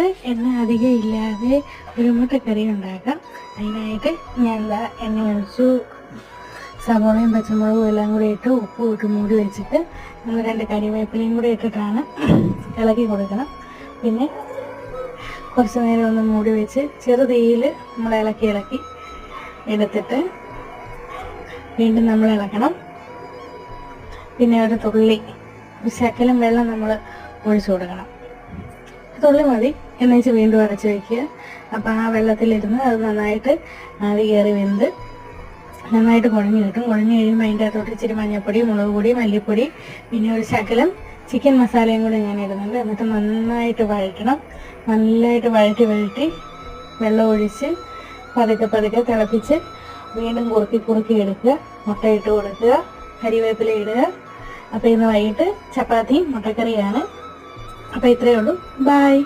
എണ്ണ അധികം ഇല്ലാതെ ഒരു മുട്ടക്കറി ഉണ്ടാക്കാം. അതിനായിട്ട് ഞാൻ എണ്ണ ഒഴിച്ചു, സവോളയും പച്ചമുളകും എല്ലാം കൂടി ഇട്ട് ഉപ്പും ഇട്ട് മൂടി വെച്ചിട്ട് നമ്മൾ 2 കറിവേപ്പിലയും കൂടി ഇട്ടിട്ടാണ് ഇളക്കി കൊടുക്കണം. പിന്നെ കുറച്ച് നേരം ഒന്ന് മൂടി വെച്ച് ചെറുതീയിൽ നമ്മൾ ഇളക്കി എടുത്തിട്ട് വീണ്ടും നമ്മൾ ഇളക്കണം. പിന്നെ ഒരു ശകലം വെള്ളം നമ്മൾ ഒഴിച്ചു കൊടുക്കണം. തുള്ളി മതി. എന്നുവെച്ച് വീണ്ടും അടച്ച് വയ്ക്കുക. അപ്പോൾ ആ വെള്ളത്തിലിരുന്ന് അത് നന്നായിട്ട് ആവി കയറി വെന്ത് നന്നായിട്ട് കുഴഞ്ഞ് കിട്ടും. കുഴഞ്ഞ് കഴിയുമ്പോൾ അതിൻ്റെ അകത്തോട്ട് ഇച്ചിരി മഞ്ഞൾപ്പൊടി, മുളക് പൊടി, മല്ലിപ്പൊടി, പിന്നെ ഒരു ശകലം ചിക്കൻ മസാലയും കൂടെ ഞാൻ ഇടുന്നുണ്ട്. എന്നിട്ട് നന്നായിട്ട് വഴറ്റണം. നല്ലതായിട്ട് വഴറ്റി വെള്ളം ഒഴിച്ച് പതുക്കെ തിളപ്പിച്ച് വീണ്ടും കുറുക്കി എടുക്കുക. മുട്ട ഇട്ട് കൊടുക്കുക, കരിവേപ്പില ഇടുക. അപ്പോൾ ഇന്ന് വൈകിട്ട് ചപ്പാത്തിയും മുട്ടക്കറിയാണ്. അപ്പോൾ ഇത്രയേ ഉള്ളൂ. ബൈ.